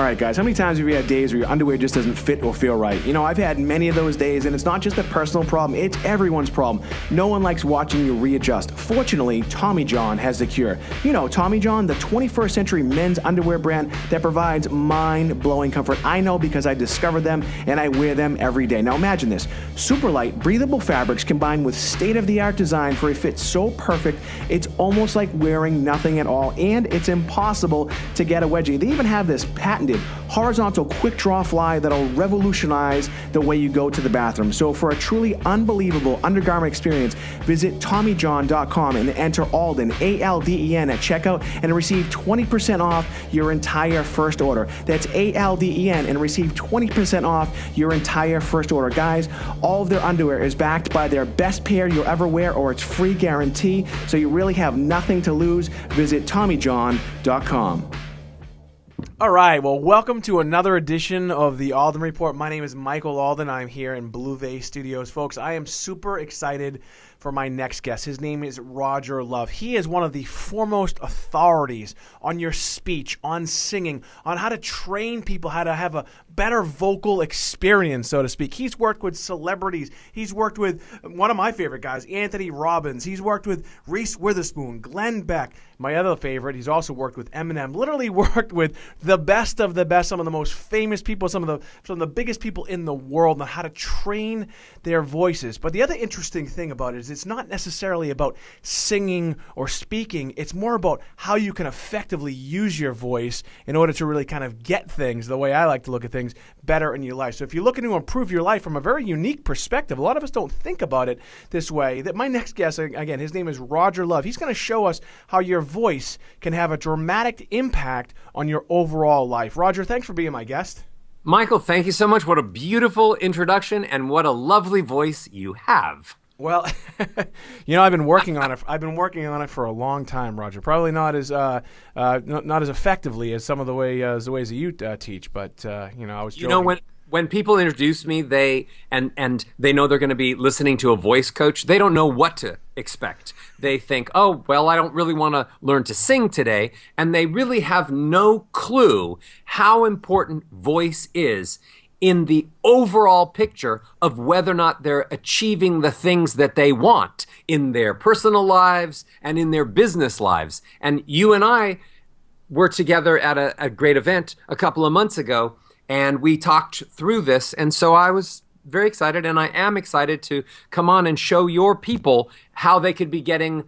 right, guys, how many times have you had days where your underwear just doesn't fit or feel right? You know, I've had many of those days, and it's not just a personal problem, it's everyone's problem. No one likes watching you readjust. Fortunately, Tommy John has the cure. You know, Tommy John, the 21st century men's underwear brand that provides mind-blowing comfort. I know because I discovered them, and I wear them every day. Now imagine this. Super light, breathable fabrics combined with state-of-the-art design for a fit so perfect, it's almost like wearing nothing at all, and it's impossible to get a wedgie. They even have this patented horizontal quick draw fly that'll revolutionize the way you go to the bathroom. So for a truly unbelievable undergarment experience, visit TommyJohn.com and enter Alden, A-L-D-E-N, at checkout and receive 20% off your entire first order. That's A-L-D-E-N and receive 20% off your entire first order. Guys, all of their underwear is backed by their best pair you'll ever wear or its free guarantee, so you really have nothing to lose. Visit TommyJohn.com. All right, well, welcome to another edition of the Alden Report. My name is Michael Alden. I'm here in Blue Vase Studios. Folks, I am super excited for my next guest. His name is Roger Love. He is one of the foremost authorities on your speech, on singing, on how to train people, how to have a better vocal experience, so to speak. He's worked with celebrities. He's worked with one of my favorite guys, Anthony Robbins. He's worked with Reese Witherspoon, Glenn Beck. My other favorite, he's also worked with Eminem. Literally worked with the best of the best, some of the most famous people, some of the biggest people in the world on how to train their voices. But the other interesting thing about it is it's not necessarily about singing or speaking. It's more about how you can effectively use your voice in order to really kind of get things, the way I like to look at things, better in your life. So if you're looking to improve your life from a very unique perspective, a lot of us don't think about it this way. That my next guest, again, his name is Roger Love. He's going to show us how your voice can have a dramatic impact on your overall life. Roger, thanks for being my guest. Michael, thank you so much. What a beautiful introduction and what a lovely voice you have. Well, you know, I've been working on it for a long time, Roger. Probably not as effectively as some of the ways that you teach, but you know, I was joking. You know, when people introduce me, they know they're going to be listening to a voice coach. They don't know what to expect. They think, oh, well, I don't really want to learn to sing today, and they really have no clue how important voice is in the overall picture of whether or not they're achieving the things that they want in their personal lives and in their business lives. And you and I were together at a great event a couple of months ago, and we talked through this. And so I was very excited, and I am excited to come on and show your people how they could be getting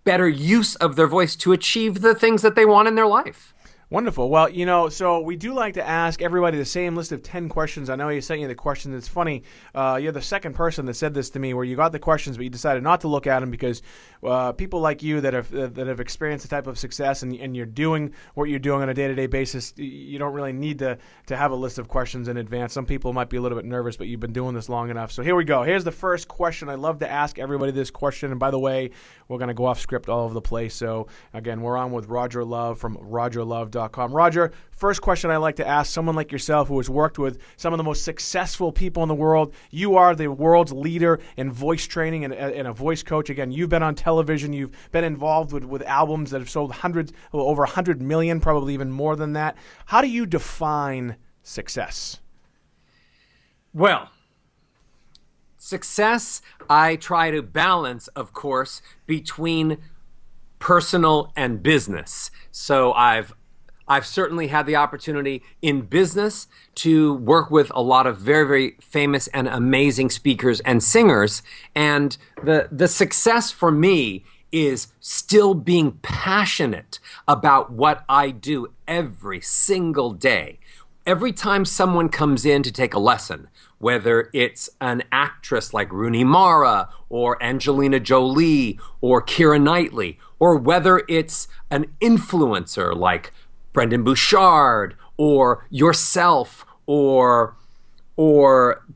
better use of their voice to achieve the things that they want in their life. Wonderful. Well, you know, so we do like to ask everybody the same list of 10 questions. I know you sent you the questions. It's funny. You're the second person that said this to me, where you got the questions, but you decided not to look at them because people like you that have experienced the type of success and you're doing what you're doing on a day-to-day basis, you don't really need to have a list of questions in advance. Some people might be a little bit nervous, but you've been doing this long enough. So here we go. Here's the first question. I love to ask everybody this question. And by the way, we're going to go off script all over the place. So again, we're on with Roger Love from RogerLove.com. Roger, first question I like to ask someone like yourself who has worked with some of the most successful people in the world. You are the world's leader in voice training and a voice coach. Again, you've been on television. You've been involved with albums that have sold over 100 million, probably even more than that. How do you define success? Well, success, I try to balance, of course, between personal and business. So I've certainly had the opportunity in business to work with a lot of very, very famous and amazing speakers and singers. And the success for me is still being passionate about what I do every single day. Every time someone comes in to take a lesson, whether it's an actress like Rooney Mara or Angelina Jolie or Keira Knightley, or whether it's an influencer like Brendan Bouchard or yourself or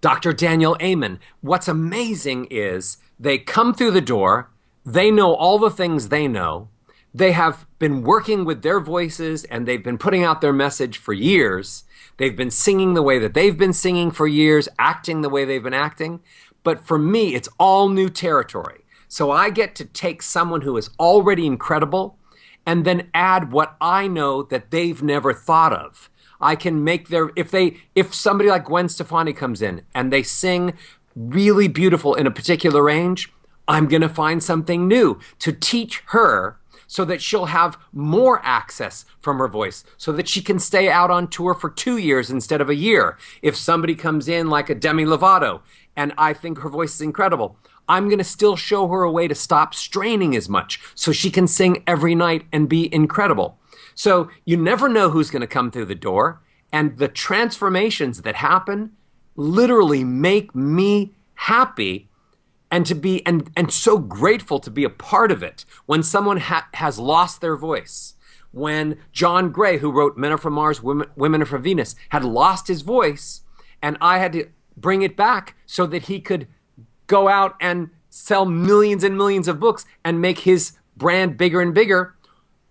Dr. Daniel Amen, what's amazing is they come through the door, they know all the things they know, they have been working with their voices and they've been putting out their message for years. They've been singing the way that they've been singing for years, acting the way they've been acting. But for me, it's all new territory. So I get to take someone who is already incredible and then add what I know that they've never thought of. I can make if somebody like Gwen Stefani comes in and they sing really beautiful in a particular range, I'm going to find something new to teach her so that she'll have more access from her voice, so that she can stay out on tour for 2 years instead of a year. If somebody comes in like a Demi Lovato and I think her voice is incredible, I'm going to still show her a way to stop straining as much so she can sing every night and be incredible. So you never know who's going to come through the door, and the transformations that happen literally make me happy and to be and so grateful to be a part of it. When someone has lost their voice, when John Gray, who wrote Men Are From Mars, Women Are From Venus, had lost his voice, and I had to bring it back so that he could go out and sell millions and millions of books and make his brand bigger and bigger,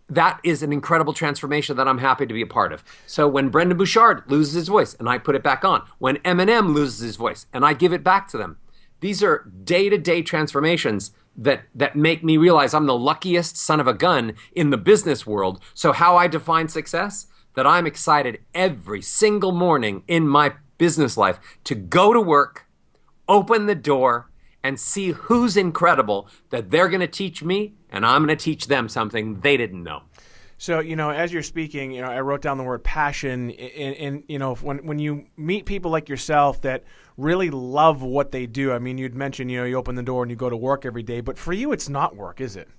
that is an incredible transformation that I'm happy to be a part of. So when Brendan Bouchard loses his voice and I put it back on, when Eminem loses his voice and I give it back to them, these are day-to-day transformations that make me realize I'm the luckiest son of a gun in the business world. So how I define success? That I'm excited every single morning in my business life to go to work, open the door, and see who's incredible, that they're going to teach me and I'm going to teach them something they didn't know. So, as you're speaking, I wrote down the word passion, and when you meet people like yourself that really love what they do, I mean, you'd mentioned, you open the door and you go to work every day, but for you, it's not work, is it?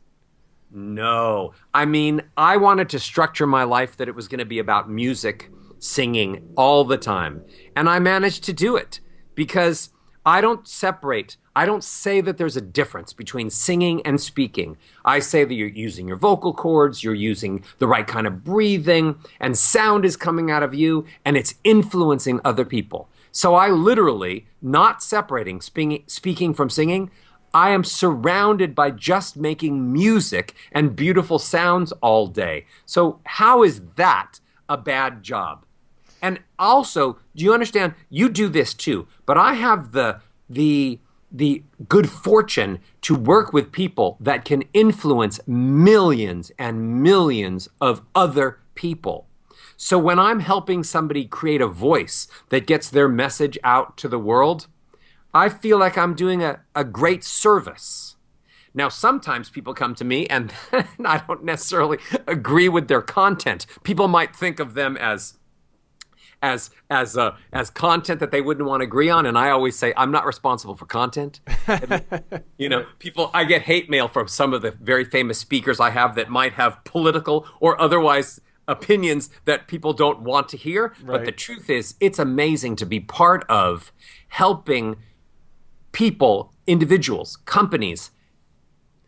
No. I mean, I wanted to structure my life that it was going to be about music, singing all the time, and I managed to do it because I don't say that there's a difference between singing and speaking. I say that you're using your vocal cords, you're using the right kind of breathing, and sound is coming out of you, and it's influencing other people. So I literally, not separating speaking from singing, I am surrounded by just making music and beautiful sounds all day. So how is that a bad job? And also, do you understand? You do this too, but I have the good fortune to work with people that can influence millions and millions of other people. So when I'm helping somebody create a voice that gets their message out to the world, I feel like I'm doing a great service. Now, sometimes people come to me and I don't necessarily agree with their content. People might think of them as content that they wouldn't want to agree on, and I always say I'm not responsible for content. I get hate mail from some of the very famous speakers I have that might have political or otherwise opinions that people don't want to hear. Right. But the truth is, it's amazing to be part of helping people, individuals, companies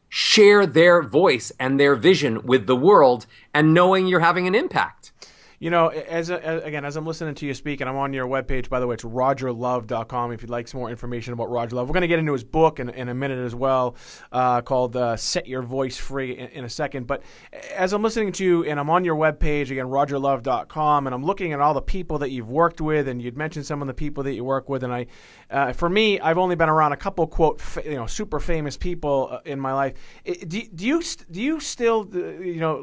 share their voice and their vision with the world, and knowing you're having an impact. As I'm listening to you speak, and I'm on your webpage, by the way, it's rogerlove.com if you'd like some more information about Roger Love. We're going to get into his book in a minute as well, called Set Your Voice Free in a second. But as I'm listening to you, and I'm on your webpage, again, rogerlove.com, and I'm looking at all the people that you've worked with, and you'd mentioned some of the people that you work with, and for me, I've only been around a couple, quote, super famous people in my life. Do you still,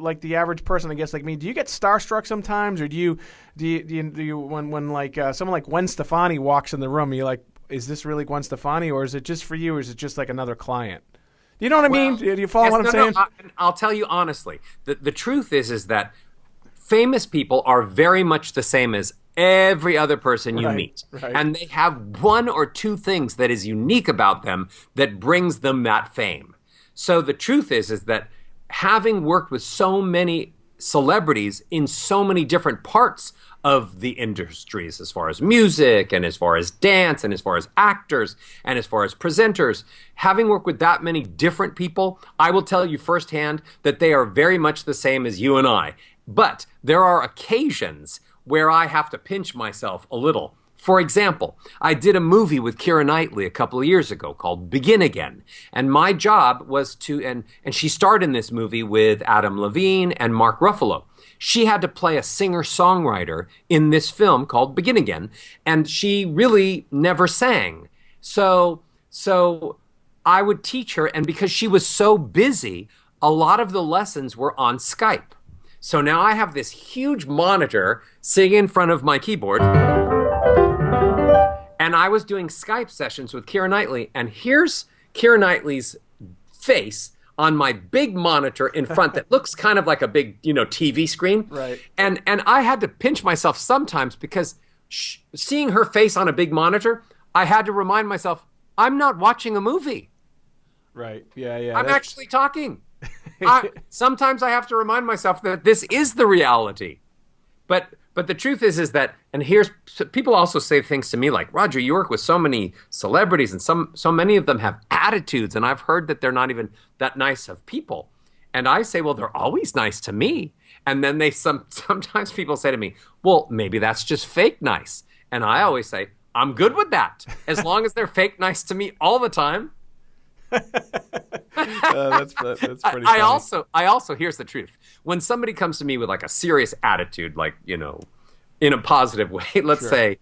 like the average person, I guess, like me, do you get starstruck sometimes? Or do you when like someone like Gwen Stefani walks in the room, you're like, is this really Gwen Stefani, or is it just for you, or is it just like another client? You know what I mean? Do you follow what I'm saying? No, I'll tell you honestly. The truth is that famous people are very much the same as every other person you meet. Right. And they have one or two things that is unique about them that brings them that fame. So the truth is that having worked with so many celebrities in so many different parts of the industries, as far as music and as far as dance and as far as actors and as far as presenters, having worked with that many different people, I will tell you firsthand that they are very much the same as you and I. But there are occasions where I have to pinch myself a little. For example, I did a movie with Keira Knightley a couple of years ago called Begin Again. And my job was and she starred in this movie with Adam Levine and Mark Ruffalo. She had to play a singer-songwriter in this film called Begin Again, and she really never sang. So I would teach her, and because she was so busy, a lot of the lessons were on Skype. So now I have this huge monitor sitting in front of my keyboard. And I was doing Skype sessions with Keira Knightley. And here's Keira Knightley's face on my big monitor in front that looks kind of like a big, TV screen. Right. And I had to pinch myself sometimes because seeing her face on a big monitor, I had to remind myself, I'm not watching a movie. Right. Yeah. I'm actually talking. Sometimes I have to remind myself that this is the reality. But the truth is that, and here's, people also say things to me like, Roger, you work with so many celebrities and so many of them have attitudes, and I've heard that they're not even that nice of people. And I say, well, they're always nice to me. And then sometimes people say to me, well, maybe that's just fake nice. And I always say, I'm good with that. As long as they're fake nice to me all the time. That's pretty funny. I also, here's the truth. When somebody comes to me with like a serious attitude, like, in a positive way, let's say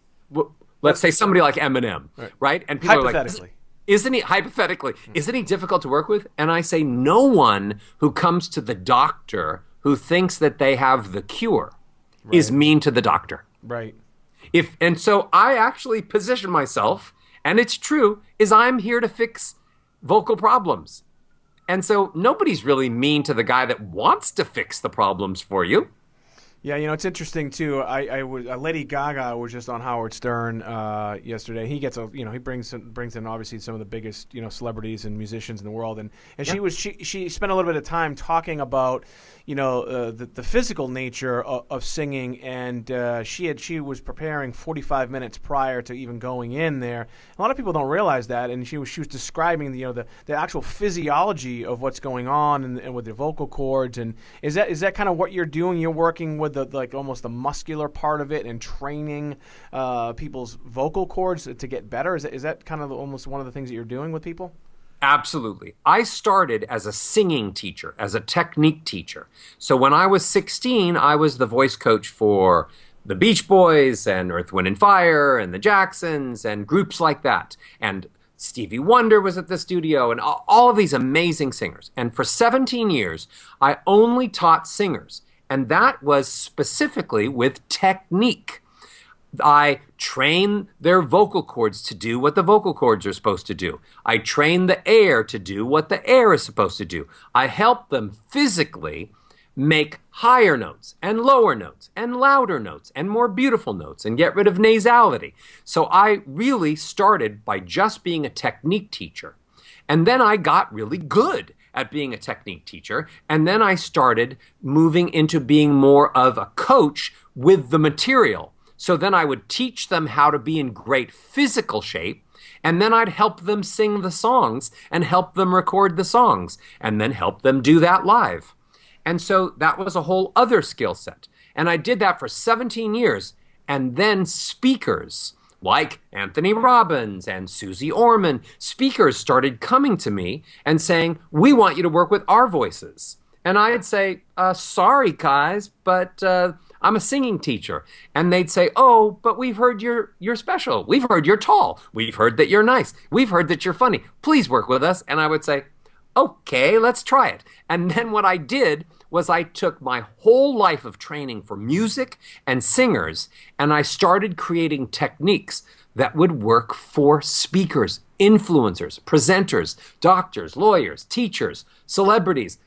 somebody like Eminem, right? And people are like, isn't he difficult to work with? And I say, no one who comes to the doctor who thinks that they have the cure is mean to the doctor. Right. And so I actually position myself, and it's true, is I'm here to fix vocal problems. And so nobody's really mean to the guy that wants to fix the problems for you. Yeah, it's interesting too. Lady Gaga was just on Howard Stern yesterday. He gets he brings in obviously some of the biggest celebrities and musicians in the world, and she spent a little bit of time talking about the physical nature of singing, and she was preparing 45 minutes prior to even going in there. A lot of people don't realize that, and she was describing the actual physiology of what's going on and with the vocal cords. And is that kind of what you're doing? You're working with almost the muscular part of it and training people's vocal cords to get better. Is that kind of almost one of the things that you're doing with people? Absolutely. I started as a singing teacher, as a technique teacher. So when I was 16, I was the voice coach for the Beach Boys and Earth, Wind & Fire and the Jacksons and groups like that. And Stevie Wonder was at the studio and all of these amazing singers. And for 17 years, I only taught singers. And that was specifically with technique. I train their vocal cords to do what the vocal cords are supposed to do. I train the air to do what the air is supposed to do. I help them physically make higher notes and lower notes and louder notes and more beautiful notes and get rid of nasality. So I really started by just being a technique teacher. And then I got really good at being a technique teacher. And then I started moving into being more of a coach with the material. So then I would teach them how to be in great physical shape, and then I'd help them sing the songs and help them record the songs and then help them do that live. And so that was a whole other skill set. And I did that for 17 years. And then speakers like Anthony Robbins and Susie Orman, speakers started coming to me and saying, we want you to work with our voices. And I'd say, sorry, guys, but I'm a singing teacher. And they'd say, oh, but we've heard you're special. We've heard you're tall. We've heard that you're nice. We've heard that you're funny. Please work with us. And I would say, okay, let's try it. And then what I did was I took my whole life of training for music and singers, and I started creating techniques that would work for speakers, influencers, presenters, doctors, lawyers, teachers, celebrities,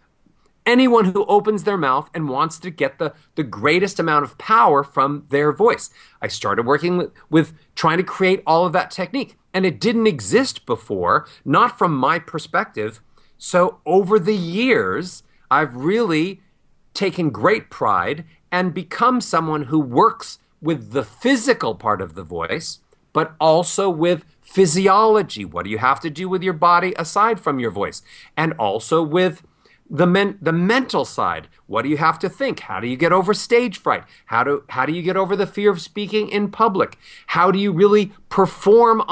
anyone who opens their mouth and wants to get the greatest amount of power from their voice. I started working with trying to create all of that technique, and it didn't exist before, not from my perspective. So over the years, I've really taken great pride and become someone who works with the physical part of the voice, but also with physiology. What do you have to do with your body aside from your voice? And also with the mental side. What do you have to think? How do you get over stage fright? How do you get over the fear of speaking in public? How do you really perform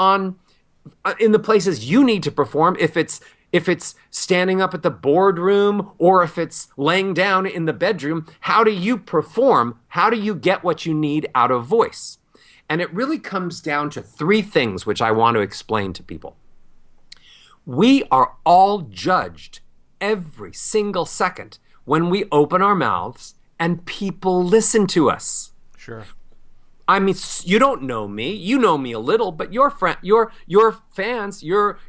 in the places you need to perform, if it's standing up at the boardroom or if it's laying down in the bedroom? How do you perform? How do you get what you need out of voice? And it really comes down to three things which I want to explain to people. We are all judged every single second when we open our mouths and people listen to us. Sure. I mean, you don't know me. You know me a little, but your friend, your fans, your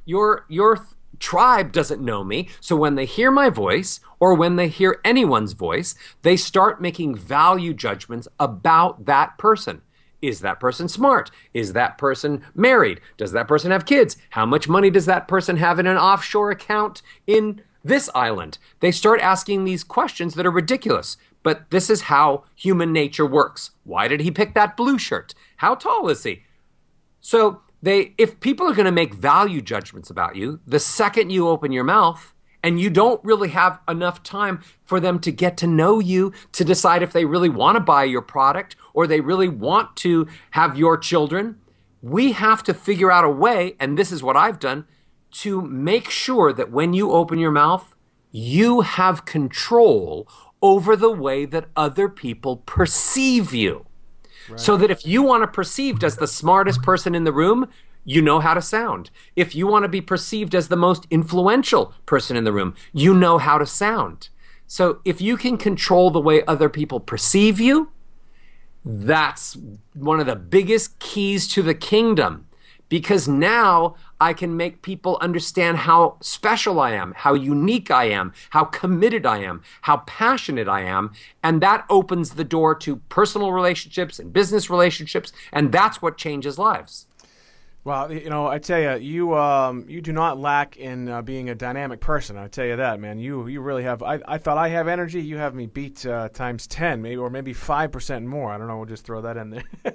tribe doesn't know me. So when they hear my voice or when they hear anyone's voice, they start making value judgments about that person. Is that person smart? Is that person married? Does that person have kids? How much money does that person have in an offshore account in this island? They start asking these questions that are ridiculous. But this is how human nature works. Why did he pick that blue shirt? How tall is he? So if people are going to make value judgments about you, the second you open your mouth and you don't really have enough time for them to get to know you, to decide if they really want to buy your product or they really want to have your children, we have to figure out a way, and this is what I've done, to make sure that when you open your mouth, you have control over the way that other people perceive you. Right. So that if you want to perceived as the smartest person in the room, you know how to sound. If you want to be perceived as the most influential person in the room, you know how to sound. So if you can control the way other people perceive you, that's one of the biggest keys to the kingdom. Because now I can make people understand how special I am, how unique I am, how committed I am, how passionate I am. And that opens the door to personal relationships and business relationships. And that's what changes lives. Well, you know, I tell you, you do not lack in being a dynamic person. I tell you that, man. You really have. I thought I have energy. You have me beat times 10, maybe, or maybe 5% more. I don't know. We'll just throw that in there. Hey,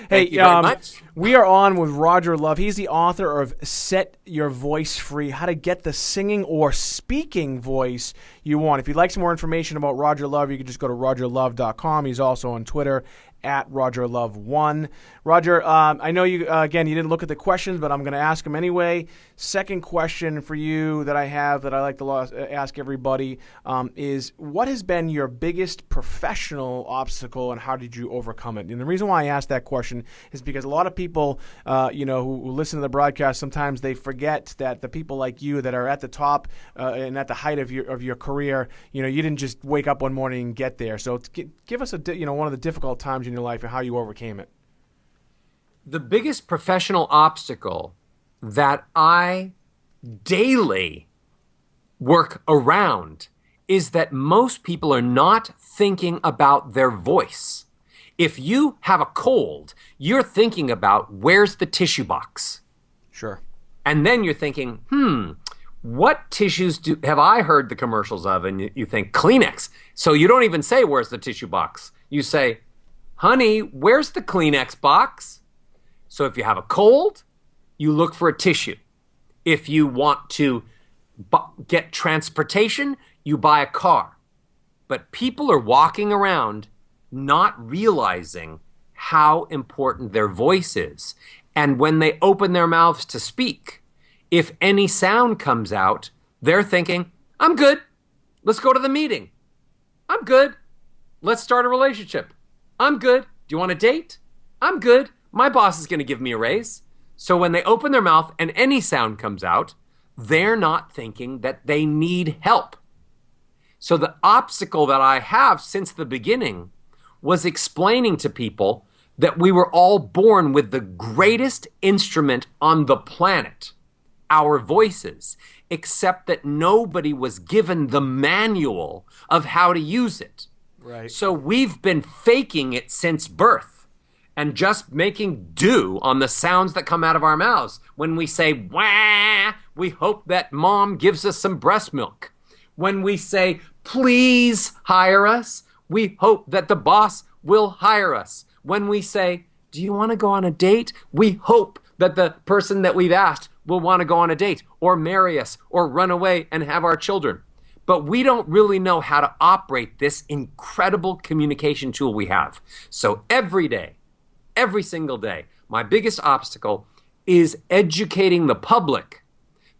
Thank you very much. We are on with Roger Love. He's the author of Set Your Voice Free: How to Get the Singing or Speaking Voice You Want. If you'd like some more information about Roger Love, you can just go to rogerlove.com. He's also on Twitter at RogerLove1. Roger, I know you, again, you didn't look at the questions, but I'm going to ask them anyway. Second question for you that I have that I like to ask everybody is, what has been your biggest professional obstacle and how did you overcome it? And the reason why I asked that question is because a lot of people, who listen to the broadcast, sometimes they forget that the people like you that are at the top and at the height of your career, you didn't just wake up one morning and get there. So give us one of the difficult times in your life and how you overcame it. The biggest professional obstacle that I daily work around is that most people are not thinking about their voice. If you have a cold, you're thinking about, where's the tissue box? Sure. And then you're thinking, what tissues have I heard the commercials of? And you think Kleenex. So you don't even say, where's the tissue box? You say, honey, where's the Kleenex box? So if you have a cold, you look for a tissue. If you want to get transportation, you buy a car. But people are walking around not realizing how important their voice is. And when they open their mouths to speak, if any sound comes out, they're thinking, I'm good. Let's go to the meeting. I'm good. Let's start a relationship. I'm good. Do you want a date? I'm good. My boss is going to give me a raise. So when they open their mouth and any sound comes out, they're not thinking that they need help. So the obstacle that I have since the beginning was explaining to people that we were all born with the greatest instrument on the planet, our voices, except that nobody was given the manual of how to use it. Right. So we've been faking it since birth and just making do on the sounds that come out of our mouths. When we say, wah, we hope that mom gives us some breast milk. When we say, please hire us, we hope that the boss will hire us. When we say, do you want to go on a date? We hope that the person that we've asked will want to go on a date or marry us or run away and have our children. But we don't really know how to operate this incredible communication tool we have. So every day, every single day, my biggest obstacle is educating the public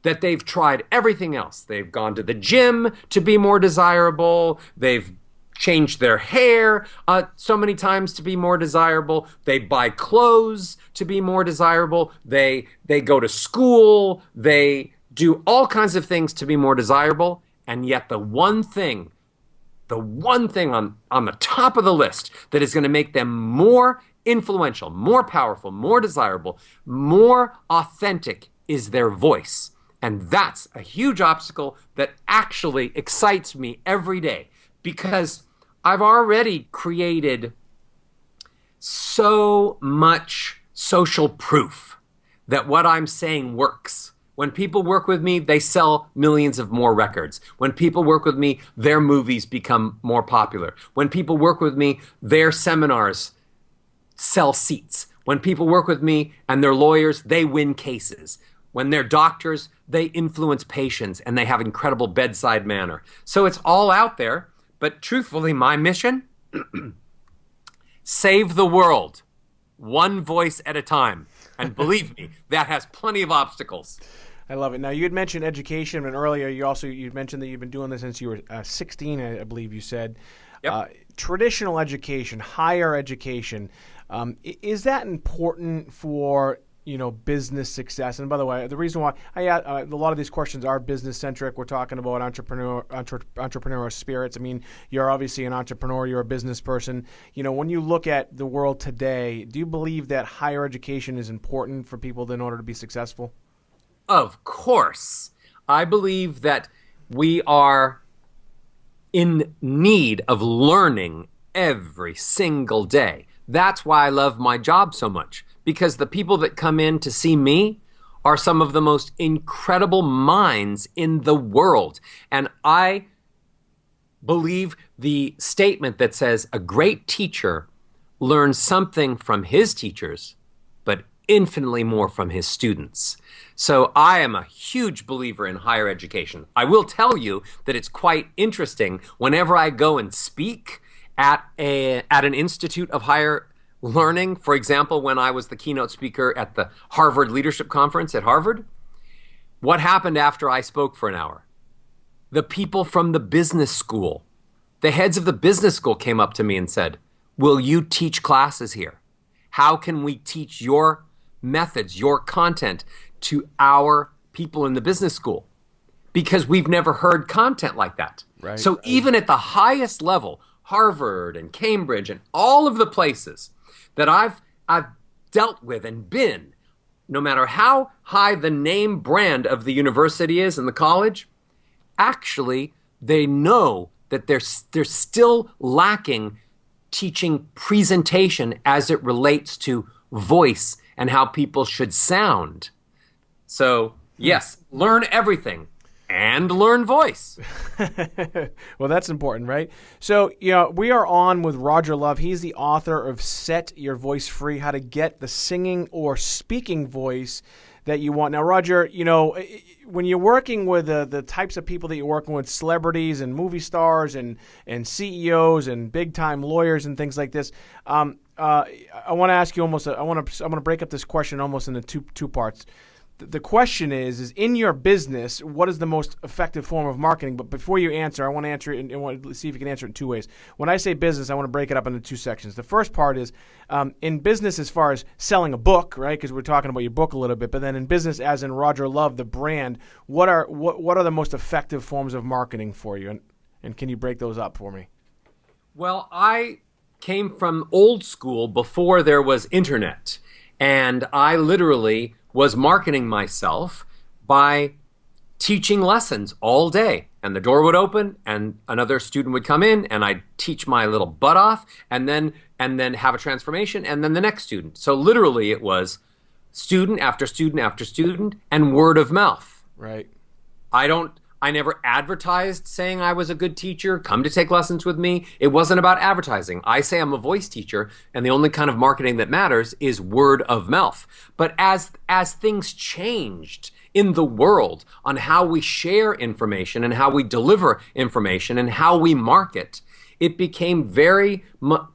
that they've tried everything else. They've gone to the gym to be more desirable. They've changed their hair so many times to be more desirable. They buy clothes to be more desirable. They go to school. They do all kinds of things to be more desirable. And yet the one thing the one thing on the top of the list that is going to make them more influential, more powerful, more desirable, more authentic is their voice. And that's a huge obstacle that actually excites me every day, because I've already created so much social proof that what I'm saying works. When people work with me, they sell millions of more records. When people work with me, their movies become more popular. When people work with me, their seminars sell seats. When people work with me and they're lawyers, they win cases. When they're doctors, they influence patients and they have incredible bedside manner. So it's all out there. But truthfully, my mission, save the world, one voice at a time. And believe me, that has plenty of obstacles. I love it. Now, you had mentioned education, and earlier you mentioned that you've been doing this since you were 16, I believe you said. Yep. Traditional education, higher education, is that important for business success? And by the way, the reason why a lot of these questions are business centric. We're talking about entrepreneurial spirits. I mean, you're obviously an entrepreneur. You're a business person. When you look at the world today, do you believe that higher education is important for people in order to be successful? Of course. I believe that we are in need of learning every single day. That's why I love my job so much, because the people that come in to see me are some of the most incredible minds in the world. And I believe the statement that says a great teacher learns something from his teachers, but infinitely more from his students. So I am a huge believer in higher education. I will tell you that it's quite interesting whenever I go and speak at an institute of higher learning. For example, when I was the keynote speaker at the Harvard Leadership Conference at Harvard, what happened after I spoke for an hour? The people from the business school, the heads of the business school came up to me and said, "Will you teach classes here? How can we teach your methods, your content to our people in the business school? Because we've never heard content like that." Right. So even at the highest level, Harvard and Cambridge and all of the places that I've dealt with and been, no matter how high the name brand of the university is and the college, actually they know that they're still lacking teaching presentation as it relates to voice and how people should sound. So, yes, learn everything and learn voice. Well, that's important, right? So, we are on with Roger Love. He's the author of Set Your Voice Free, How to Get the Singing or Speaking Voice that you want. Now, Roger, when you're working with the types of people that you're working with, celebrities and movie stars and CEOs and big-time lawyers and things like this, I want to ask you I'm going to break up this question almost into two parts. The question is in your business, what is the most effective form of marketing? But before you answer, I want to answer it and want to see if you can answer it in two ways. When I say business, I want to break it up into two sections. The first part is in business as far as selling a book, right? Because we're talking about your book a little bit. But then in business, as in Roger Love, the brand, what are the most effective forms of marketing for you? And can you break those up for me? Well, I came from old school before there was internet. And I literally was marketing myself by teaching lessons all day. And the door would open and another student would come in and I'd teach my little butt off and then have a transformation and then the next student. So literally it was student after student after student and word of mouth. Right. I never advertised saying I was a good teacher, come to take lessons with me. It wasn't about advertising. I say I'm a voice teacher, and the only kind of marketing that matters is word of mouth. But as things changed in the world on how we share information and how we deliver information and how we market, it became very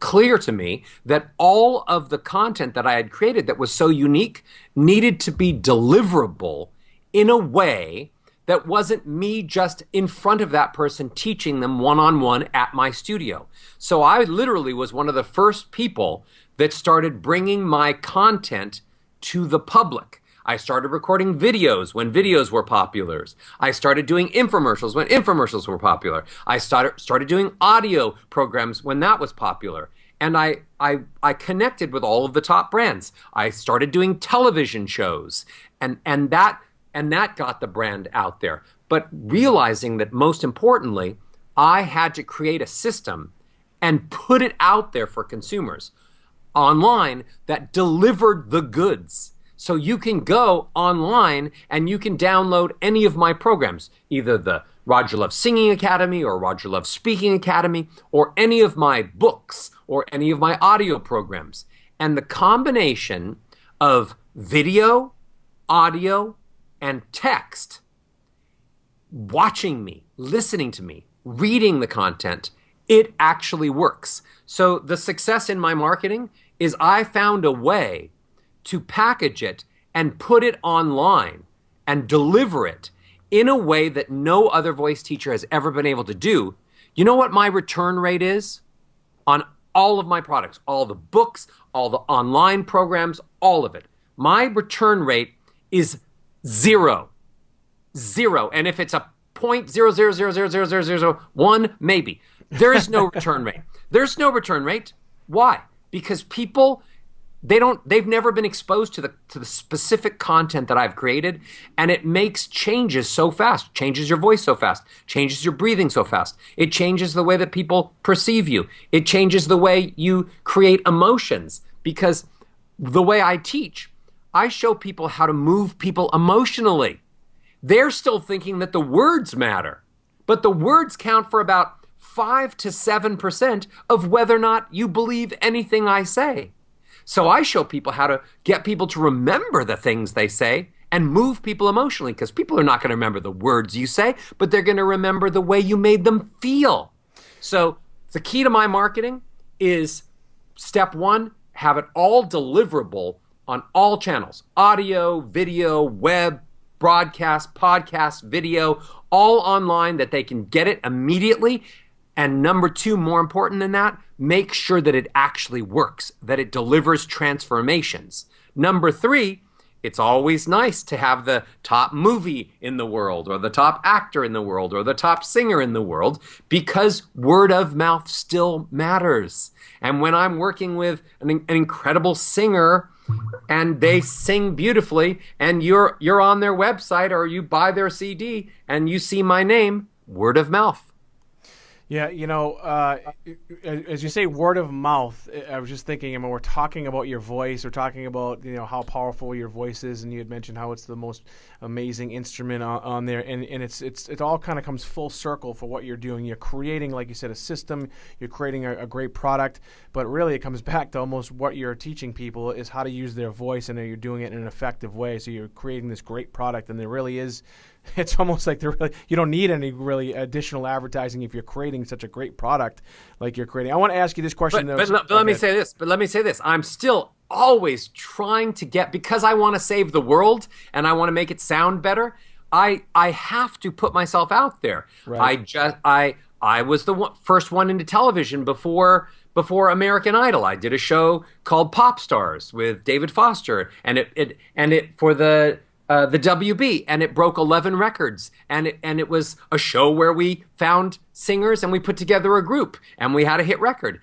clear to me that all of the content that I had created that was so unique needed to be deliverable in a way that wasn't me just in front of that person teaching them one-on-one at my studio. So I literally was one of the first people that started bringing my content to the public. I started recording videos when videos were popular. I started doing infomercials when infomercials were popular. I started doing audio programs when that was popular. And I connected with all of the top brands. I started doing television shows, and that got the brand out there. But realizing that most importantly, I had to create a system and put it out there for consumers online that delivered the goods. So you can go online and you can download any of my programs, either the Roger Love Singing Academy or Roger Love Speaking Academy, or any of my books or any of my audio programs. And the combination of video, audio, and text, watching me, listening to me, reading the content, it actually works. So the success in my marketing is I found a way to package it and put it online and deliver it in a way that no other voice teacher has ever been able to do. You know what my return rate is on all of my products, all the books, all the online programs, all of it? My return rate is zero. And if it's a 0.0000001, maybe. There is no return rate. There's no return rate. Why? Because people, they've never been exposed to the specific content that I've created, and it makes changes so fast, changes your voice so fast, changes your breathing so fast. It changes the way that people perceive you. It changes the way you create emotions, because the way I teach, I show people how to move people emotionally. They're still thinking that the words matter, but the words count for about 5 to 7% of whether or not you believe anything I say. So I show people how to get people to remember the things they say and move people emotionally, because people are not going to remember the words you say, but they're going to remember the way you made them feel. So the key to my marketing is, step one, have it all deliverable on all channels: audio, video, web, broadcast, podcast, video, all online, that they can get it immediately. And number two, more important than that, make sure that it actually works, that it delivers transformations. Number three, it's always nice to have the top movie in the world, or the top actor in the world, or the top singer in the world, because word of mouth still matters. And when I'm working with an incredible singer and they sing beautifully, and you're on their website or you buy their CD and you see my name, word of mouth. Yeah, as you say, word of mouth, I was just thinking, we're talking about your voice, we're talking about, how powerful your voice is, and you had mentioned how it's the most amazing instrument on there, and it all kind of comes full circle for what you're doing. You're creating, like you said, a system, you're creating a great product, but really it comes back to almost what you're teaching people is how to use their voice, and you're doing it in an effective way. So you're creating this great product, and there really is, it's almost like you don't need any really additional advertising if you're creating such a great product like you're creating. I want to ask you this question. But let me say this. I'm still always trying to get, because I want to save the world and I want to make it sound better, I have to put myself out there. Right. I was the first one into television before American Idol. I did a show called Pop Stars with David Foster, and it for the WB, and it broke 11 records, and it was a show where we found singers and we put together a group and we had a hit record.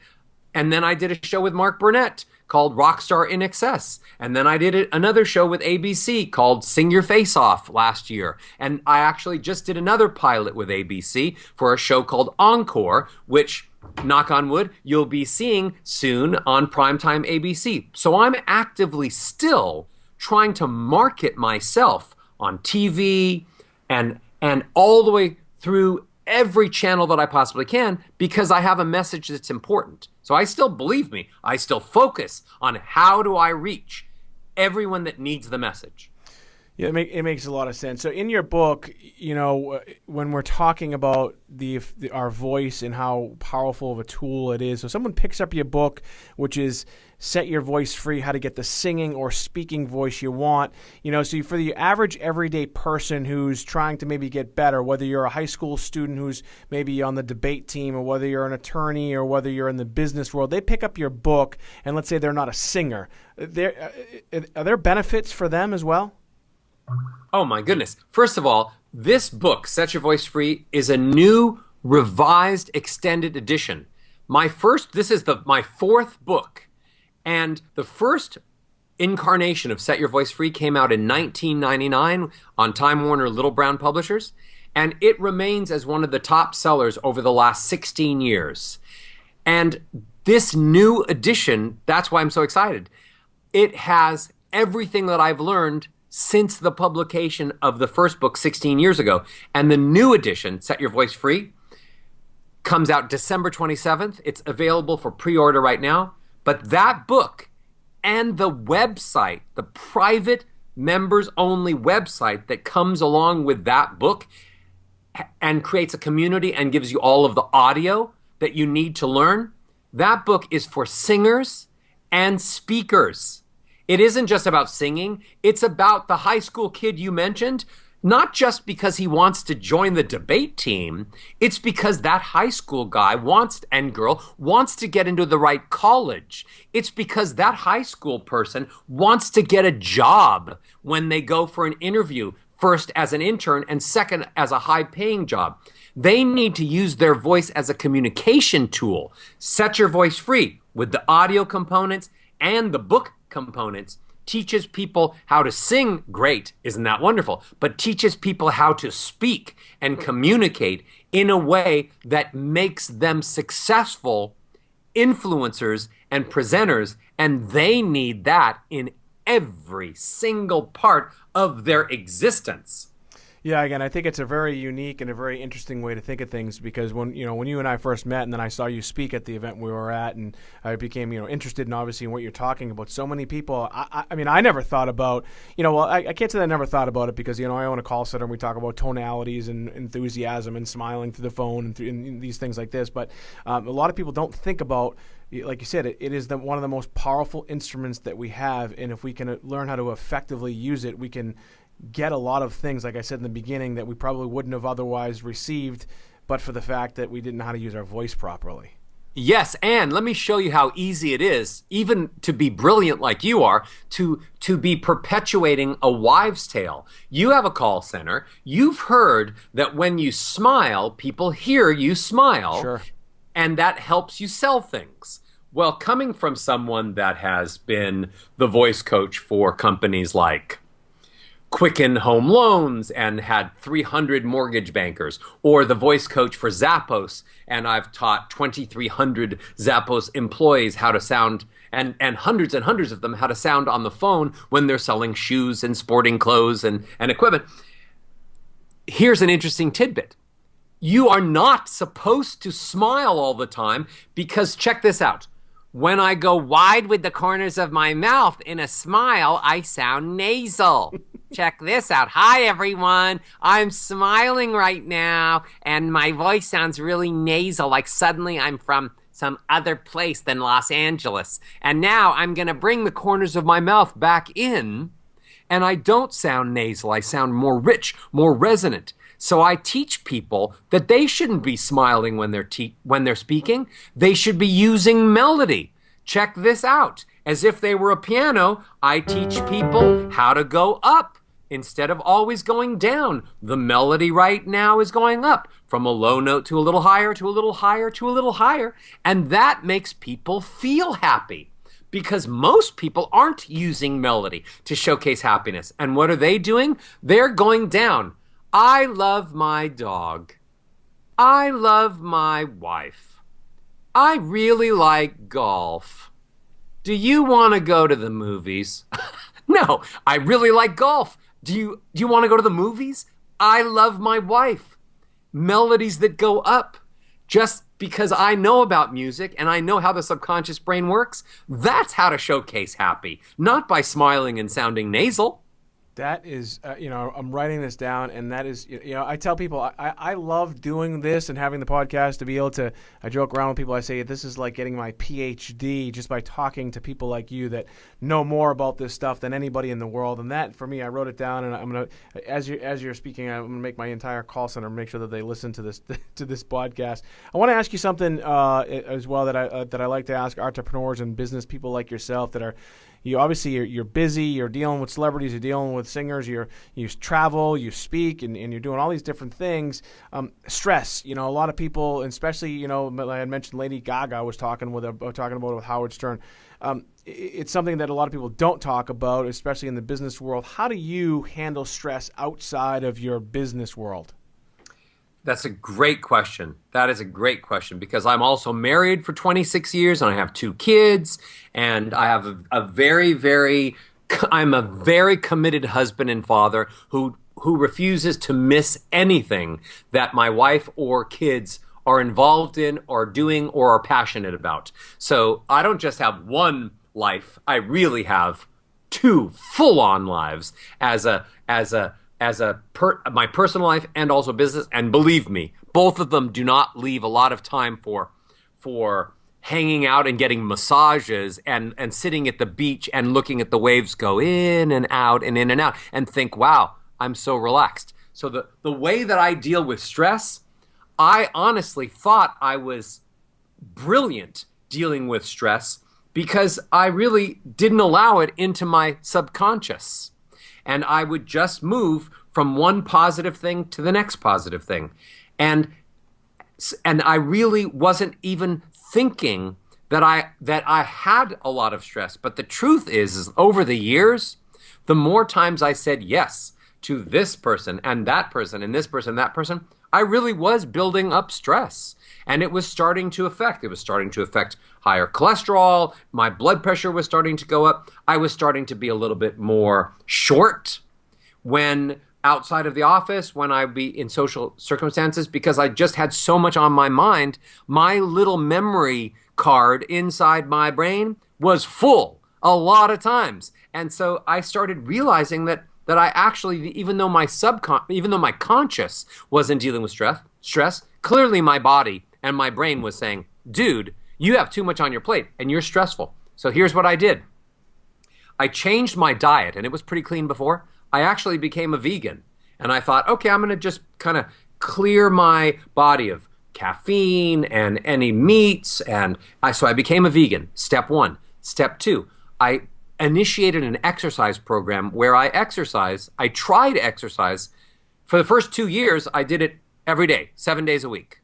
And then I did a show with Mark Burnett called Rockstar in Excess, and then I did another show with ABC called Sing Your Face Off last year, and I actually just did another pilot with ABC for a show called Encore, which, knock on wood, you'll be seeing soon on primetime ABC. So I'm actively still trying to market myself on TV and all the way through every channel that I possibly can, because I have a message that's important. So I still, believe me, I still focus on how do I reach everyone that needs the message. Yeah, it makes a lot of sense. So in your book, when we're talking about our voice and how powerful of a tool it is, so someone picks up your book, which is Set Your Voice Free, How to Get the Singing or Speaking Voice You Want. So for the average everyday person who's trying to maybe get better, whether you're a high school student who's maybe on the debate team, or whether you're an attorney, or whether you're in the business world, they pick up your book, and let's say they're not a singer. Are there benefits for them as well? Oh my goodness. First of all, this book, Set Your Voice Free, is a new revised extended edition. This is my fourth book. And the first incarnation of Set Your Voice Free came out in 1999 on Time Warner Little Brown Publishers. And it remains as one of the top sellers over the last 16 years. And this new edition, that's why I'm so excited. It has everything that I've learned since the publication of the first book 16 years ago. And the new edition, Set Your Voice Free, comes out December 27th. It's available for pre-order right now. But that book and the website, the private members-only website that comes along with that book and creates a community and gives you all of the audio that you need to learn, that book is for singers and speakers. It isn't just about singing. It's about the high school kid you mentioned, not just because he wants to join the debate team. It's because that high school guy and girl wants to get into the right college. It's because that high school person wants to get a job when they go for an interview, first as an intern and second as a high-paying job. They need to use their voice as a communication tool. Set Your Voice Free with the audio components and the book components teaches people how to sing great, isn't that wonderful? But teaches people how to speak and communicate in a way that makes them successful influencers and presenters, and they need that in every single part of their existence. Yeah, again, I think it's a very unique and a very interesting way to think of things, because when you and I first met, and then I saw you speak at the event we were at, and I became interested in obviously in what you're talking about. So many people, I mean, I never thought about I can't say that I never thought about it, because I own a call center and we talk about tonalities and enthusiasm and smiling through the phone and these things like this. But a lot of people don't think about, like you said, it is one of the most powerful instruments that we have, and if we can learn how to effectively use it, we can get a lot of things, like I said in the beginning, that we probably wouldn't have otherwise received, but for the fact that we didn't know how to use our voice properly. Yes, and let me show you how easy it is, even to be brilliant like you are, to be perpetuating a wives' tale. You have a call center. You've heard that when you smile, people hear you smile. Sure. And that helps you sell things. Well, coming from someone that has been the voice coach for companies like Quicken Home Loans and had 300 mortgage bankers, or the voice coach for Zappos, and I've taught 2,300 Zappos employees how to sound, and hundreds of them how to sound on the phone when they're selling shoes and sporting clothes and equipment. Here's an interesting tidbit. You are not supposed to smile all the time, because check this out. When I go wide with the corners of my mouth in a smile, I sound nasal. Check this out. Hi, everyone. I'm smiling right now, and my voice sounds really nasal, like suddenly I'm from some other place than Los Angeles. And now I'm going to bring the corners of my mouth back in, and I don't sound nasal. I sound more rich, more resonant. So I teach people that they shouldn't be smiling when they're speaking. They should be using melody. Check this out. As if they were a piano, I teach people how to go up instead of always going down. The melody right now is going up from a low note to a little higher, to a little higher, to a little higher. And that makes people feel happy, because most people aren't using melody to showcase happiness. And what are they doing? They're going down. I love my dog. I love my wife. I really like golf. Do you want to go to the movies? No, I really like golf. Do you want to go to the movies? I love my wife. Melodies that go up. Just because I know about music and I know how the subconscious brain works, that's how to showcase happy, not by smiling and sounding nasal. That is, I'm writing this down, and that is, I tell people I love doing this and having the podcast to be able to, I joke around with people, I say this is like getting my PhD just by talking to people like you that know more about this stuff than anybody in the world. And that, for me, I wrote it down, and I'm going to, as you're speaking, I'm going to make my entire call center make sure that they listen to this to this podcast. I want to ask you something as well that I like to ask entrepreneurs and business people like yourself that are, you obviously you're busy, you're dealing with celebrities, you're dealing with singers, you travel, you speak, and you're doing all these different things. Stress, a lot of people, especially, I had mentioned Lady Gaga was talking about it with Howard Stern. It's something that a lot of people don't talk about, especially in the business world. How do you handle stress outside of your business world? That's a great question. That is a great question, because I'm also married for 26 years and I have 2 kids, and I have I'm a very committed husband and father who refuses to miss anything that my wife or kids are involved in or doing or are passionate about. So I don't just have one life. I really have 2 full-on lives as my personal life and also business. And believe me, both of them do not leave a lot of time for hanging out and getting massages and sitting at the beach and looking at the waves go in and out and think, wow, I'm so relaxed. So the way that I deal with stress, I honestly thought I was brilliant dealing with stress because I really didn't allow it into my subconscious. And I would just move from one positive thing to the next positive thing. And I really wasn't even thinking that I had a lot of stress. But the truth is over the years, the more times I said yes to this person and that person and this person, that person, I really was building up stress. And it was starting to affect. It was starting to affect higher cholesterol. My blood pressure was starting to go up. I was starting to be a little bit more short when outside of the office, when I'd be in social circumstances, because I just had so much on my mind. My little memory card inside my brain was full a lot of times. And so I started realizing that I actually, even though my conscious wasn't dealing with stress, clearly my body and my brain was saying, dude, you have too much on your plate and you're stressful. So here's what I did. I changed my diet, and it was pretty clean before. I actually became a vegan. And I thought, okay, I'm going to just kind of clear my body of caffeine and any meats. So I became a vegan, step 1. Step 2, I initiated an exercise program where I try to exercise. For the first 2 years, I did it every day, 7 days a week.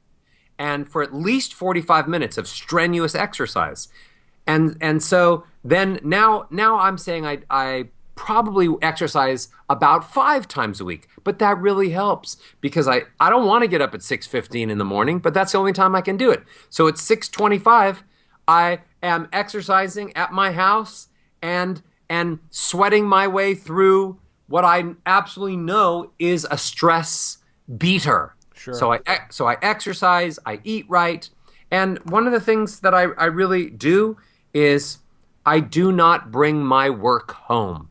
And for at least 45 minutes of strenuous exercise. And so then now I'm saying I probably exercise about 5 times a week. But that really helps because I don't want to get up at 6:15 in the morning, but that's the only time I can do it. So at 6:25, I am exercising at my house and sweating my way through what I absolutely know is a stress beater. Sure. So I exercise, I eat right. And one of the things that I really do is I do not bring my work home.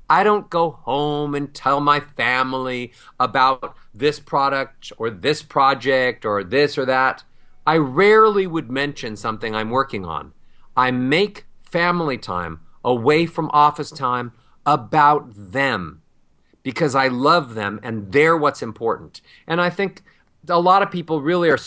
I don't go home and tell my family about this product or this project or this or that. I rarely would mention something I'm working on. I make family time away from office time about them because I love them and they're what's important. And I think a lot of people really a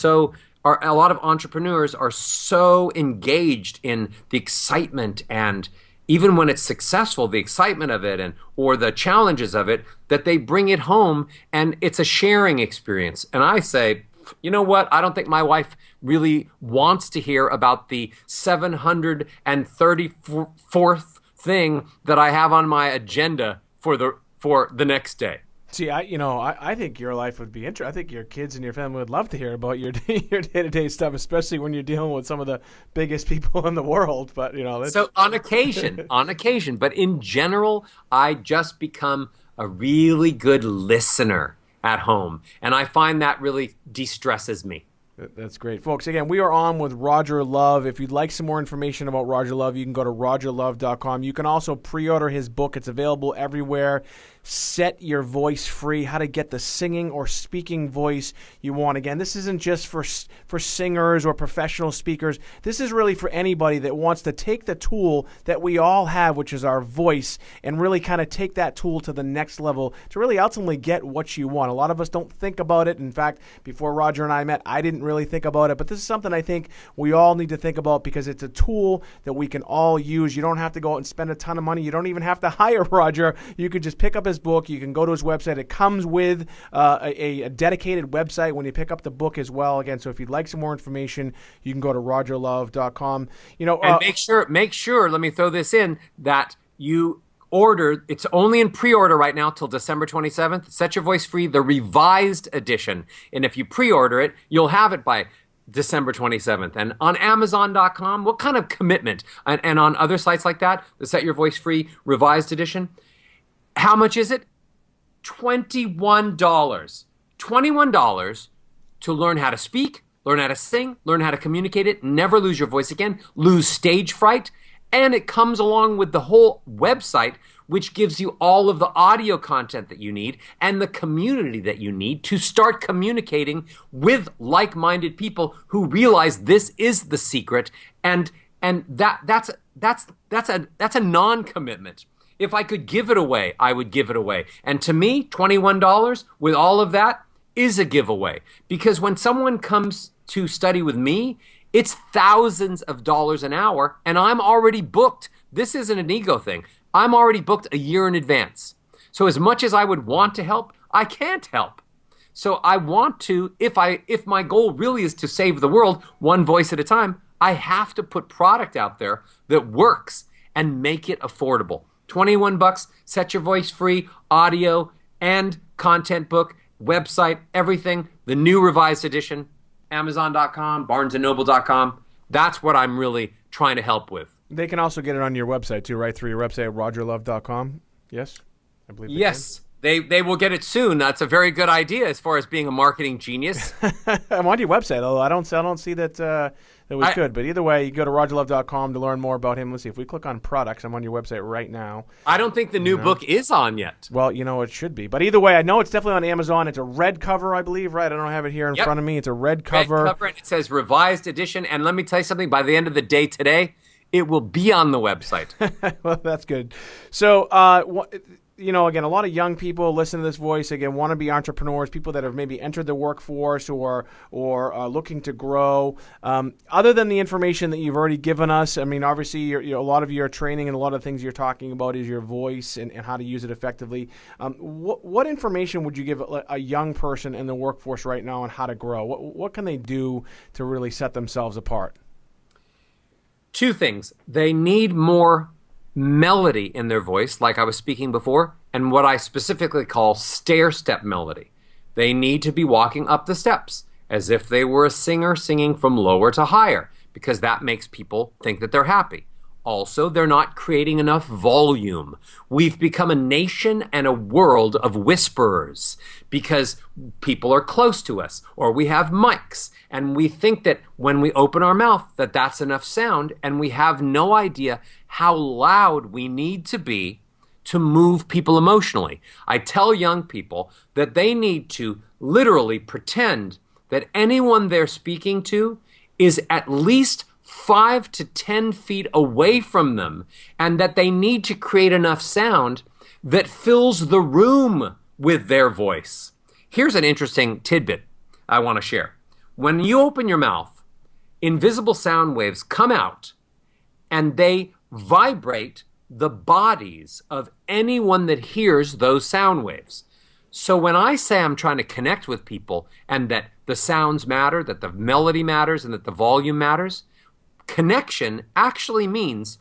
lot of entrepreneurs are so engaged in the excitement and even when it's successful, the excitement of it or the challenges of it, that they bring it home and it's a sharing experience. And I say, you know what? I don't think my wife really wants to hear about the 734th thing that I have on my agenda for the next day. See, I think your life would be interesting. I think your kids and your family would love to hear about your day-to-day stuff, especially when you're dealing with some of the biggest people in the world. But so on occasion, but in general, I just become a really good listener at home, and I find that really de-stresses me. That's great. Folks, again, we are on with Roger Love. If you'd like some more information about Roger Love, you can go to rogerlove.com. You can also pre-order his book. It's available everywhere. set your voice free, how to get the singing or speaking voice you want. Again, this isn't just for singers or professional speakers. This is really for anybody that wants to take the tool that we all have, which is our voice, and really kind of take that tool to the next level to really ultimately get what you want. A lot of us don't think about it. In fact, before Roger and I met, I didn't really think about it, but this is something I think we all need to think about because it's a tool that we can all use. You don't have to go out and spend a ton of money. You don't even have to hire Roger. You could just pick up his book. You can go to his website. It comes with a dedicated website when you pick up the book as well. Again, so if you'd like some more information, you can go to rogerlove.com. And make sure, let me throw this in, that you order, it's only in pre-order right now till December 27th. Set Your Voice Free, the revised edition. And if you pre-order it, you'll have it by December 27th. And on Amazon.com, what kind of commitment? And on other sites like that, the Set Your Voice Free revised edition, how much is it? $21. $21 to learn how to speak, learn how to sing, learn how to communicate it, never lose your voice again, lose stage fright. And it comes along with the whole website, which gives you all of the audio content that you need and the community that you need to start communicating with like-minded people who realize this is the secret. And that's a non-commitment. If I could give it away, I would give it away. And to me, $21 with all of that is a giveaway. Because when someone comes to study with me, it's thousands of dollars an hour, and I'm already booked. This isn't an ego thing. I'm already booked a year in advance. So as much as I would want to help, I can't help. So I want to, if my goal really is to save the world one voice at a time, I have to put product out there that works and make it affordable. $21, Set Your Voice Free, audio and content book, website, everything, the new revised edition, Amazon.com, BarnesandNoble.com. That's what I'm really trying to help with. They can also get it on your website too, right? Through your website at rogerlove.com. Yes? I believe yes. They will get it soon. That's a very good idea as far as being a marketing genius. I'm on your website, although I don't see that that we could. But either way, you go to rogerlove.com to learn more about him. Let's see. If we click on products, I'm on your website right now. I don't think the new book is on yet. Well, it should be. But either way, I know it's definitely on Amazon. It's a red cover, I believe, right? I don't have it here in front of me. It's a red cover. Red cover, and it says revised edition. And let me tell you something. By the end of the day today, it will be on the website. Well, that's good. So, again, a lot of young people listen to this voice, again, want to be entrepreneurs, people that have maybe entered the workforce or are looking to grow. Other than the information that you've already given us, I mean, obviously, a lot of your training and a lot of things you're talking about is your voice and how to use it effectively. What information would you give a young person in the workforce right now on how to grow? What can they do to really set themselves apart? Two things. They need more melody in their voice, like I was speaking before, and what I specifically call stair-step melody. They need to be walking up the steps as if they were a singer singing from lower to higher, because that makes people think that they're happy. Also, they're not creating enough volume. We've become a nation and a world of whisperers because people are close to us, or we have mics, and we think that when we open our mouth that that's enough sound, and we have no idea how loud we need to be to move people emotionally. I tell young people that they need to literally pretend that anyone they're speaking to is at least 5 to 10 feet away from them, and that they need to create enough sound that fills the room with their voice. Here's an interesting tidbit I want to share. When you open your mouth, invisible sound waves come out and they vibrate the bodies of anyone that hears those sound waves. So when I say I'm trying to connect with people and that the sounds matter, that the melody matters, and that the volume matters, connection actually means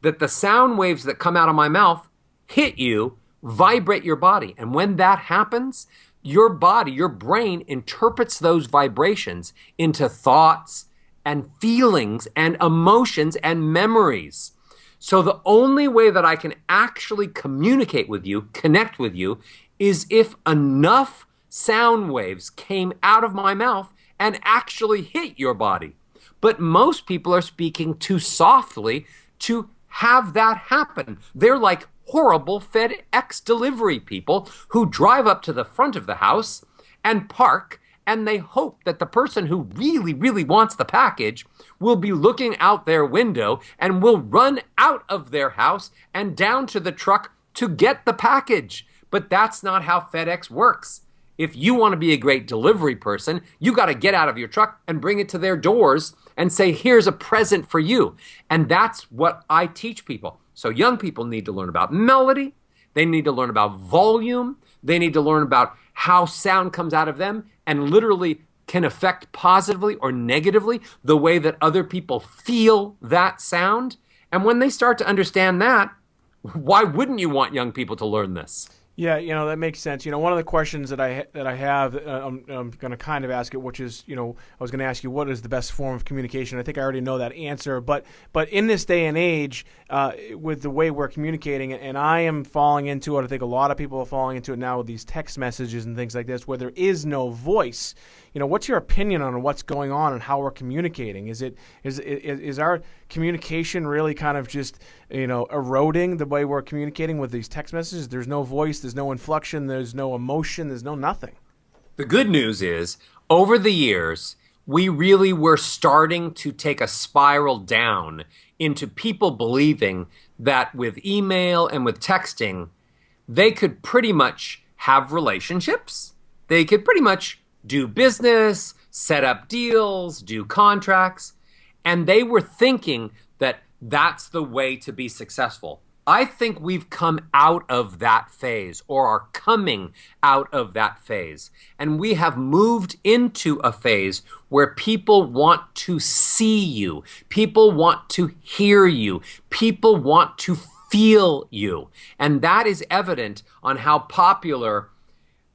that the sound waves that come out of my mouth hit you, vibrate your body. And when that happens, your body, your brain interprets those vibrations into thoughts and feelings and emotions and memories. So the only way that I can actually communicate with you, connect with you, is if enough sound waves came out of my mouth and actually hit your body. But most people are speaking too softly to have that happen. They're like horrible FedEx delivery people who drive up to the front of the house and park, and they hope that the person who really, really wants the package will be looking out their window and will run out of their house and down to the truck to get the package. But that's not how FedEx works. If you want to be a great delivery person, you got to get out of your truck and bring it to their doors and say, here's a present for you. And that's what I teach people. So young people need to learn about melody. They need to learn about volume. They need to learn about how sound comes out of them and literally can affect positively or negatively the way that other people feel that sound. And when they start to understand that, why wouldn't you want young people to learn this? Yeah, that makes sense. One of the questions that I have, I'm going to kind of ask it, which is, I was going to ask you what is the best form of communication. I think I already know that answer, but in this day and age, with the way we're communicating, and I am falling into it, I think a lot of people are falling into it now with these text messages and things like this, where there is no voice. What's your opinion on what's going on and how we're communicating? Is our communication really kind of just eroding the way we're communicating with these text messages? There's no voice, there's no inflection, there's no emotion, there's no nothing. The good news is, over the years, we really were starting to take a spiral down into people believing that with email and with texting, they could pretty much have relationships. They could pretty much do business, set up deals, do contracts, and they were thinking that that's the way to be successful. I think we've come out of that phase, or are coming out of that phase, and we have moved into a phase where people want to see you, people want to hear you, people want to feel you, and that is evident on how popular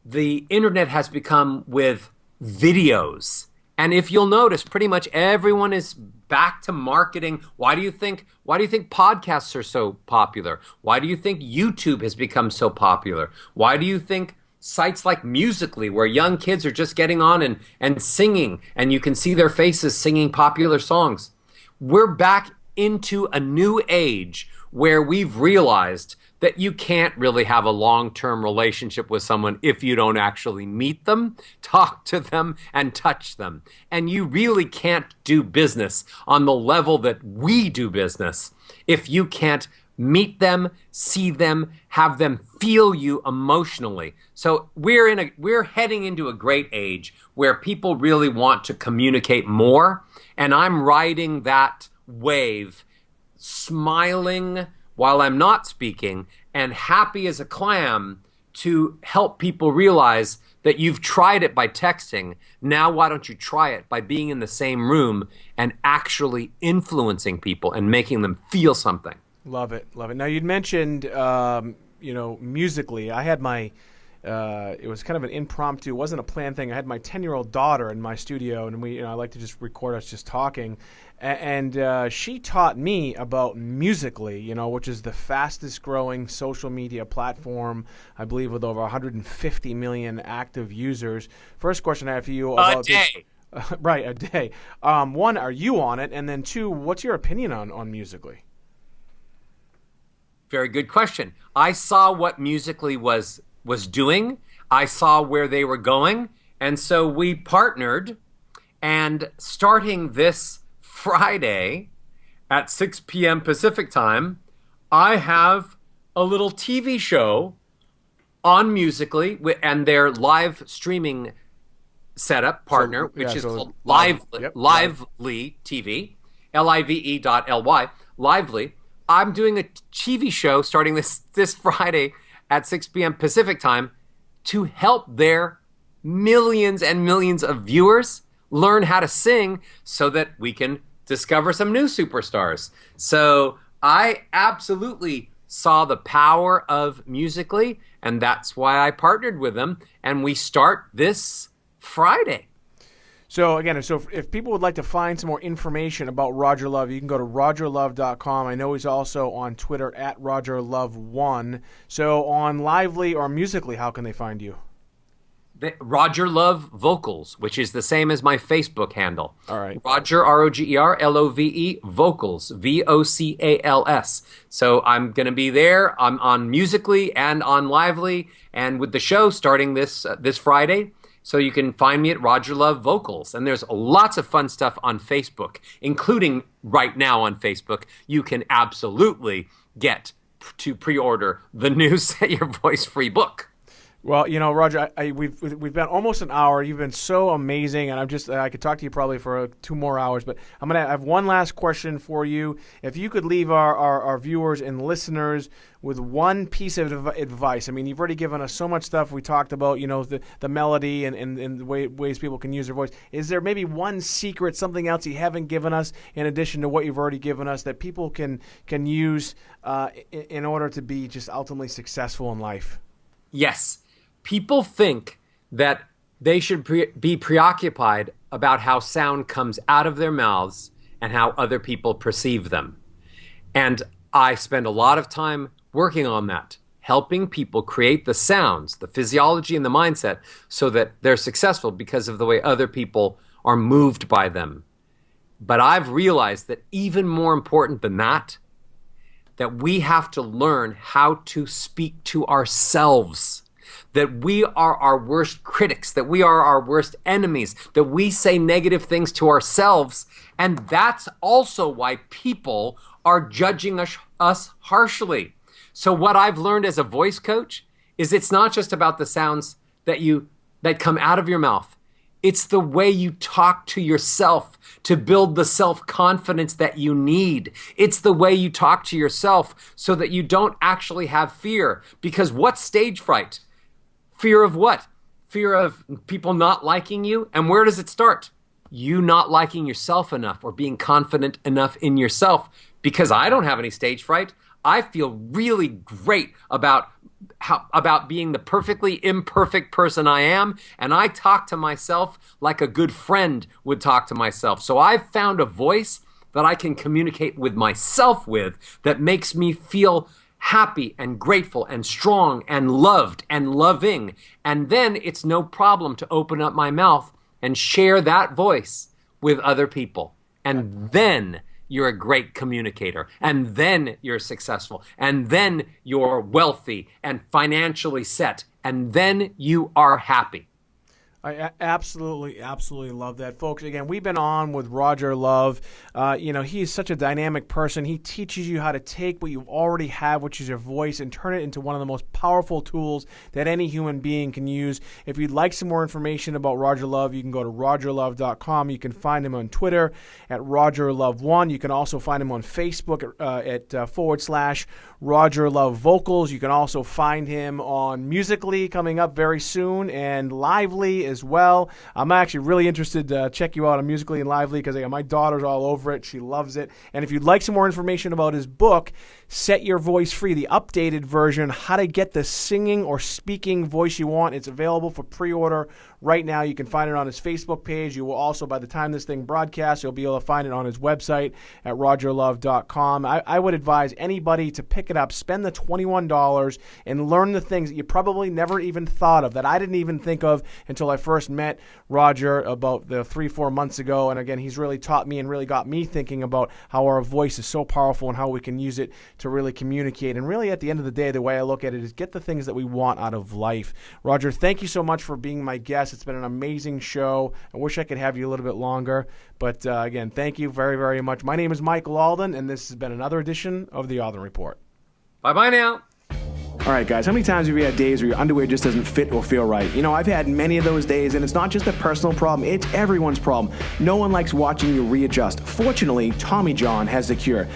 the internet has become with videos. And if you'll notice, pretty much everyone is back to marketing. Why do you think podcasts are so popular? Why do you think YouTube has become so popular? Why do you think sites like Musical.ly, where young kids are just getting on and singing, and you can see their faces singing popular songs? We're back into a new age where we've realized that you can't really have a long-term relationship with someone if you don't actually meet them, talk to them, and touch them. And you really can't do business on the level that we do business if you can't meet them, see them, have them feel you emotionally. So we're heading into a great age where people really want to communicate more, and I'm riding that wave, smiling while I'm not speaking, and happy as a clam to help people realize that you've tried it by texting. Now why don't you try it by being in the same room and actually influencing people and making them feel something? Love it, love it. Now you'd mentioned, Musical.ly. I had my, it was kind of an impromptu, it wasn't a planned thing. I had my 10-year-old daughter in my studio, and I like to just record us just talking. And she taught me about Musical.ly, which is the fastest growing social media platform, I believe, with over 150 million active users. First question I have for you about a day. Right, a day. One, are you on it? And then two, what's your opinion on Musical.ly? Very good question. I saw what Musical.ly was doing. I saw where they were going. And so we partnered, and starting this Friday at 6 p.m. Pacific time, I have a little TV show on Musical.ly and their live streaming setup partner, which is called Lively TV, Live.ly, Lively. I'm doing a TV show starting this Friday at 6 p.m. Pacific time to help their millions and millions of viewers learn how to sing so that we can discover some new superstars. So I absolutely saw the power of Musical.ly, and that's why I partnered with them, and we start this Friday. So again, if people would like to find some more information about Roger Love, you can go to rogerlove.com. I know he's also on Twitter at rogerlove1. So on Lively or Musical.ly, how can they find you? Roger Love Vocals, which is the same as my Facebook handle. All right. Roger, ROGER, LOVE, Vocals, VOCALS. So I'm going to be there. I'm on Musically and on Lively, and with the show starting this Friday. So you can find me at Roger Love Vocals. And there's lots of fun stuff on Facebook, including right now on Facebook. You can absolutely get to pre-order the new Set Your Voice Free book. Well, Roger, we've been almost an hour. You've been so amazing, and I could talk to you probably for 2 more hours. But I'm gonna have one last question for you. If you could leave our viewers and listeners with one piece of advice. I mean, you've already given us so much stuff. We talked about the melody and the ways people can use their voice. Is there maybe one secret, something else you haven't given us in addition to what you've already given us that people can use in order to be just ultimately successful in life? Yes. People think that they should be preoccupied about how sound comes out of their mouths and how other people perceive them. And I spend a lot of time working on that, helping people create the sounds, the physiology and the mindset so that they're successful because of the way other people are moved by them. But I've realized that even more important than that we have to learn how to speak to ourselves. That we are our worst critics, that we are our worst enemies, that we say negative things to ourselves. And that's also why people are judging us harshly. So what I've learned as a voice coach is it's not just about the sounds that come out of your mouth. It's the way you talk to yourself to build the self-confidence that you need. It's the way you talk to yourself so that you don't actually have fear. Because what's stage fright? Fear of what? Fear of people not liking you? And where does it start? You not liking yourself enough or being confident enough in yourself. Because I don't have any stage fright. I feel really great about being the perfectly imperfect person I am. And I talk to myself like a good friend would talk to myself. So I've found a voice that I can communicate with myself with that makes me feel happy and grateful and strong and loved and loving. And then it's no problem to open up my mouth and share that voice with other people. And then you're a great communicator. And then you're successful. And then you're wealthy and financially set. And then you are happy. I absolutely love that. Folks, again, we've been on with Roger Love. He is such a dynamic person. He teaches you how to take what you already have, which is your voice, and turn it into one of the most powerful tools that any human being can use. If you'd like some more information about Roger Love, you can go to rogerlove.com. You can find him on Twitter at RogerLove1. You can also find him on Facebook at /Roger Love Vocals. You can also find him on Musically coming up very soon and Lively as well. I'm actually really interested to check you out on Musically and Lively because my daughter's all over it. She loves it. And if you'd like some more information about his book, Set Your Voice Free, the updated version, how to get the singing or speaking voice you want, it's available for pre-order right now. You can find it on his Facebook page. You will also, by the time this thing broadcasts, you'll be able to find it on his website at rogerlove.com. I would advise anybody to pick it up, spend the $21, and learn the things that you probably never even thought of, that I didn't even think of until I first met Roger about 3-4 months ago. And again, he's really taught me and really got me thinking about how our voice is so powerful and how we can use it to really communicate. And really, at the end of the day, the way I look at it is get the things that we want out of life. Roger, thank you so much for being my guest. It's been an amazing show. I wish I could have you a little bit longer. But again, thank you very, very much. My name is Michael Alden, and this has been another edition of the Alden Report. Bye-bye now. All right, guys, how many times have you had days where your underwear just doesn't fit or feel right? I've had many of those days, and it's not just a personal problem, it's everyone's problem. No one likes watching you readjust. Fortunately, Tommy John has the cure.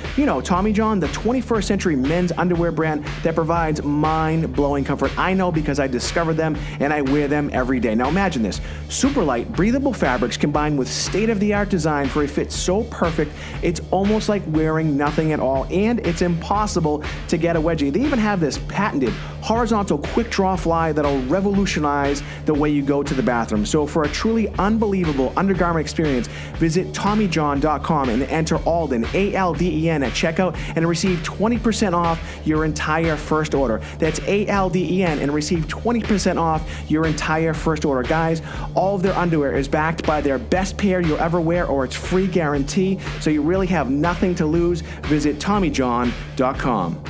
Tommy John, the 21st century men's underwear brand that provides mind-blowing comfort. I know because I discovered them, and I wear them every day. Now imagine this. Super light, breathable fabrics combined with state-of-the-art design for a fit so perfect, it's almost like wearing nothing at all, and it's impossible to get a wedgie. They even have this patented patented horizontal quick draw fly that'll revolutionize the way you go to the bathroom. So for a truly unbelievable undergarment experience, visit TommyJohn.com and enter Alden, ALDEN, at checkout and receive 20% off your entire first order. That's ALDEN and receive 20% off your entire first order. Guys, all of their underwear is backed by their best pair you'll ever wear or its free guarantee, so you really have nothing to lose. Visit TommyJohn.com.